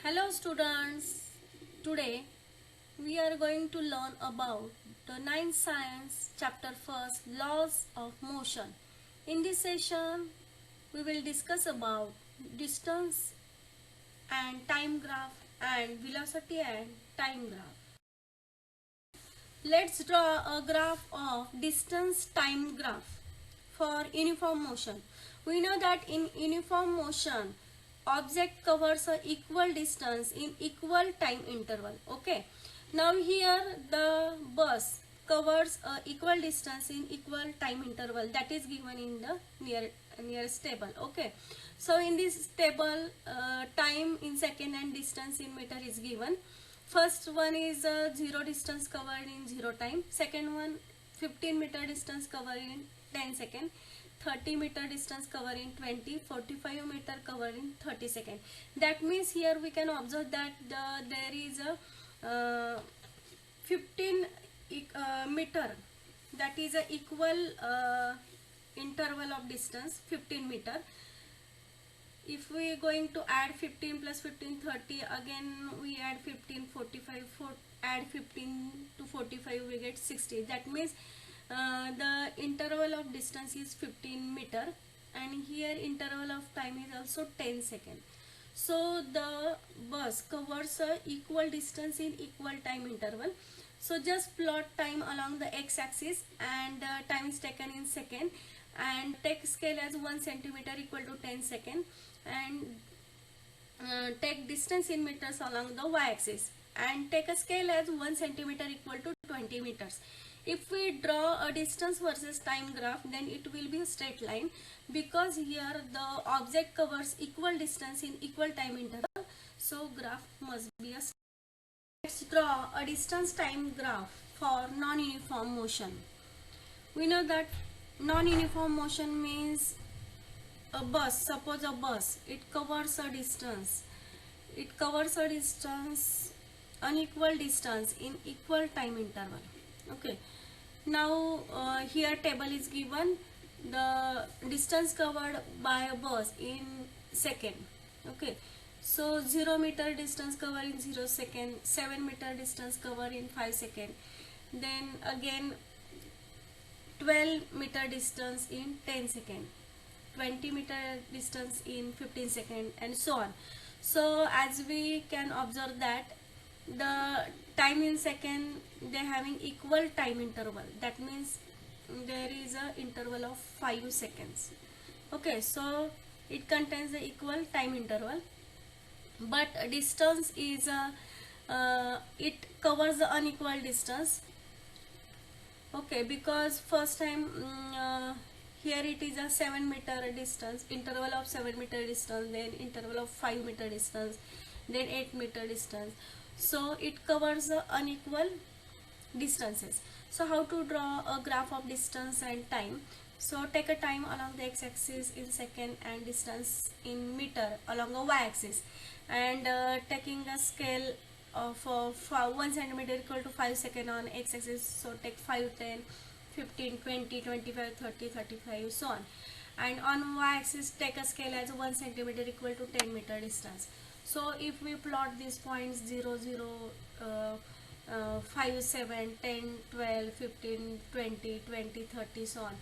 Hello students, today we are going to learn about the ninth science chapter first laws of motion. In this session we will discuss about distance and time graph and velocity and time graph. Let's draw a graph of distance time graph for uniform motion. We know that in uniform motion object covers a equal distance in equal time interval. Okay, now here the bus covers a equal distance in equal time interval that is given in the nearest table. Okay, so in this table time in second and distance in meter is given. First one is zero distance covered in zero time. Second one 15 meter distance covered in 10 second. 30 meter distance covered in 20, 45 meter covered in 30 second. That means here we can observe that there is a 15 meter, that is a equal interval of distance 15 meter. If we are going to add 15 plus 15 30, again we add 15 45, add 15 to 45 we get 60. That means the interval of distance is 15 meter and here interval of time is also 10 second. So the bus covers a equal distance in equal time interval. So just plot time along the x-axis and time is taken in second and take scale as 1 centimeter equal to 10 second and take distance in meters along the y-axis and take a scale as 1 centimeter equal to 20 meters. If we draw a distance versus time graph, then it will be a straight line because here the object covers equal distance in equal time interval. So graph must be a straight line. Let's draw a distance time graph for non-uniform motion. We know that non-uniform motion means a bus, suppose a bus, it covers a distance. It covers a distance, unequal distance in equal time interval. Okay. Now here table is given the distance covered by a bus in second. Okay, so 0 meter distance covered in 0 second, 7 meter distance covered in 5 second, then again 12 meter distance in 10 second, 20 meter distance in 15 second, and so on. So as we can observe that the time in second they having equal time interval, that means there is a interval of 5 seconds. Okay, so it contains the equal time interval, but distance is it covers the unequal distance. Okay, because first time here it is a 7 meter distance, interval of 7 meter distance, then interval of 5 meter distance, then 8 meter distance. So it covers unequal distances. So how to draw a graph of distance and time? So take a time along the x-axis in second and distance in meter along the y-axis and taking a scale of 1 centimeter equal to 5 second on x-axis. So take 5, 10, 15, 20, 25, 30, 35, so on. And on y-axis take a scale as 1 centimeter equal to 10 meter distance. So if we plot these points 0, 0, 5, 7, 10, 12, 15, 20, 20, 30, so on,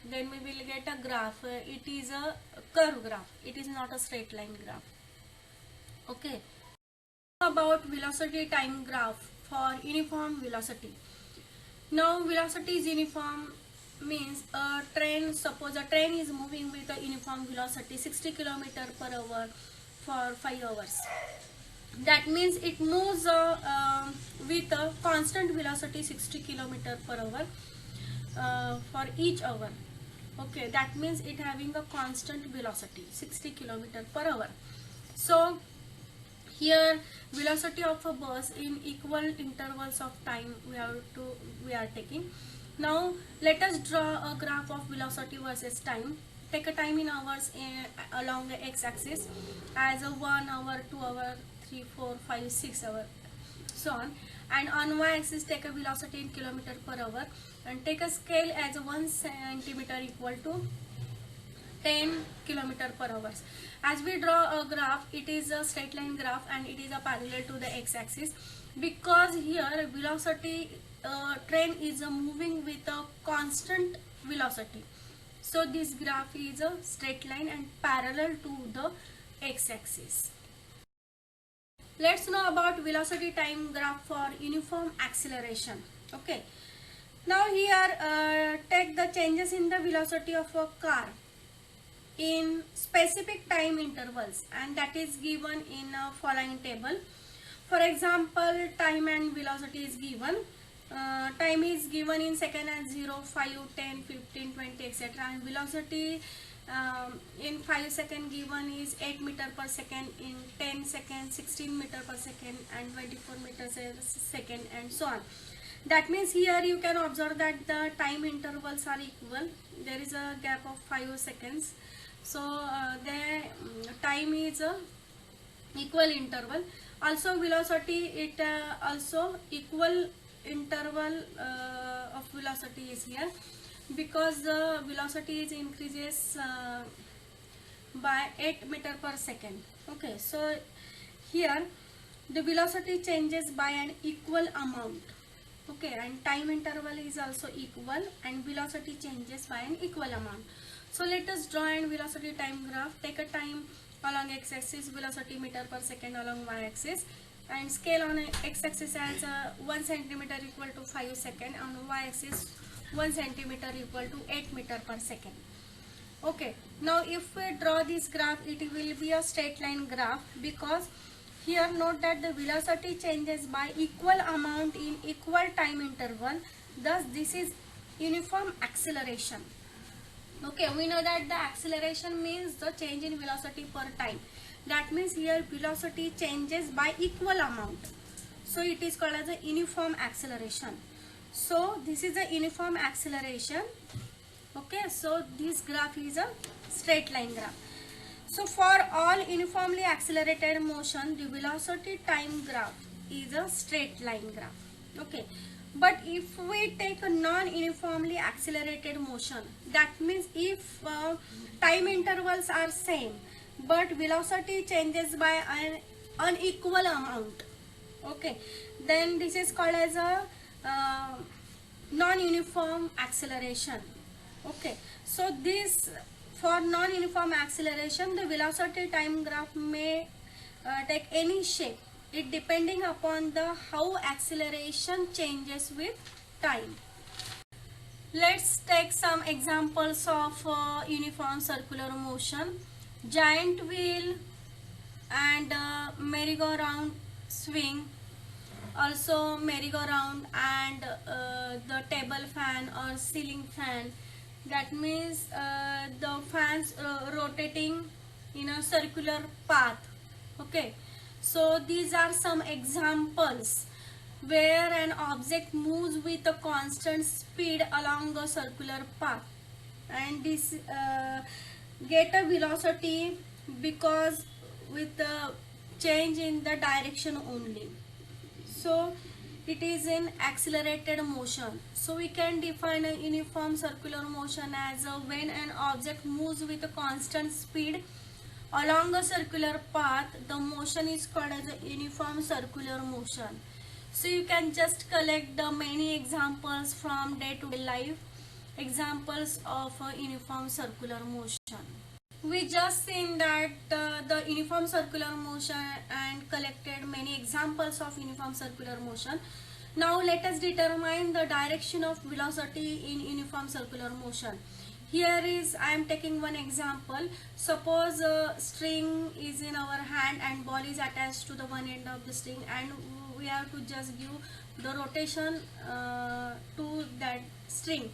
then we will get a graph. It is a curve graph, it is not a straight line graph. Okay, about velocity time graph for uniform velocity. Now velocity is uniform means a train, suppose a train is moving with a uniform velocity 60 km per hour for 5 hours. That means it moves with a constant velocity 60 km per hour for each hour. Okay, that means it having a constant velocity 60 km per hour. So here velocity of a bus in equal intervals of time we are taking. Now let us draw a graph of velocity versus time. Take a time in hours along the x-axis as a 1 hour, 2 hour, 3, 4, 5, 6 hour, so on. And on y-axis take a velocity in kilometer per hour and take a scale as 1 centimeter equal to 10 kilometer per hour. As we draw a graph, it is a straight line graph and it is a parallel to the x-axis, because here velocity train is moving with a constant velocity. So this graph is a straight line and parallel to the x-axis. Let's know about velocity time graph for uniform acceleration. Okay. Now here take the changes in the velocity of a car in specific time intervals, and that is given in a following table. For example, time and velocity is given. Time is given in second as 0, 5, 10, 15, 20, etc. And velocity in 5 second given is 8 meter per second, in 10 seconds 16 meter per second, and 24 meters per second, and so on. That means here you can observe that the time intervals are equal. There is a gap of 5 seconds. So the time is a equal interval. Also velocity, it also equal interval of velocity is here, because the velocity is increases by 8 meter per second. Okay, so here the velocity changes by an equal amount. Okay, and time interval is also equal and velocity changes by an equal amount. So let us draw an velocity time graph. Take a time along x-axis, velocity meter per second along y-axis, and scale on x-axis as 1 centimeter equal to 5 seconds, on y-axis 1 centimeter equal to 8 meter per second. Okay, now if we draw this graph, it will be a straight line graph, because here note that the velocity changes by equal amount in equal time interval. Thus this is uniform acceleration. Okay, we know that the acceleration means the change in velocity per time. That means here velocity changes by equal amount. So it is called as a uniform acceleration. So this is a uniform acceleration. Okay, so this graph is a straight line graph. So for all uniformly accelerated motion, the velocity time graph is a straight line graph. Okay, but if we take a non-uniformly accelerated motion, that means if time intervals are same but velocity changes by an unequal amount, okay, then this is called as a non-uniform acceleration. Okay, so this, for non-uniform acceleration, the velocity time graph may take any shape, it depending upon the how acceleration changes with time. Let's take some examples of uniform circular motion. Giant wheel and merry-go-round swing, also merry-go-round and the table fan or ceiling fan. That means the fans rotating in a circular path. Okay, so these are some examples where an object moves with a constant speed along a circular path, and this get a velocity because with the change in the direction only. So it is in accelerated motion. So we can define a uniform circular motion as when an object moves with a constant speed along a circular path, the motion is called as a uniform circular motion. So you can just collect the many examples from day-to-day life, examples of a uniform circular motion. We just seen that the uniform circular motion and collected many examples of uniform circular motion. Now let us determine the direction of velocity in uniform circular motion. Here is, I am taking one example. Suppose a string is in our hand and ball is attached to the one end of the string, and we have to just give the rotation to that string.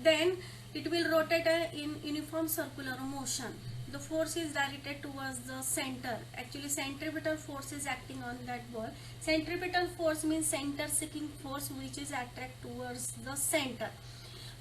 Then it will rotate in uniform circular motion. The force is directed towards the center. Actually centripetal force is acting on that ball. Centripetal force means center seeking force, which is attract towards the center.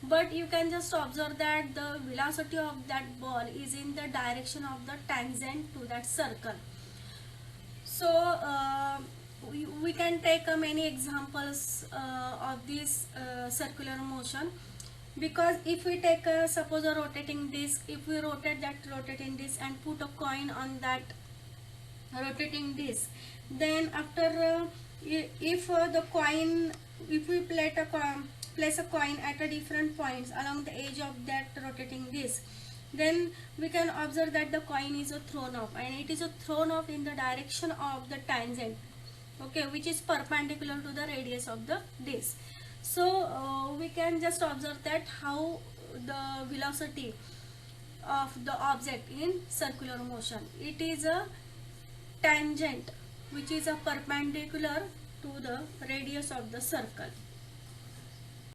But you can just observe that the velocity of that ball is in the direction of the tangent to that circle. So we can take many examples of this circular motion. because if we take suppose a rotating disc, if we rotate that rotating disc and put a coin on that rotating disc, then after if the coin, if we place a coin at a different points along the edge of that rotating disc, then we can observe that the coin is thrown off, and it is thrown off in the direction of the tangent, okay, which is perpendicular to the radius of the disc. So we can just observe that how the velocity of the object in circular motion, it is a tangent which is a perpendicular to the radius of the circle.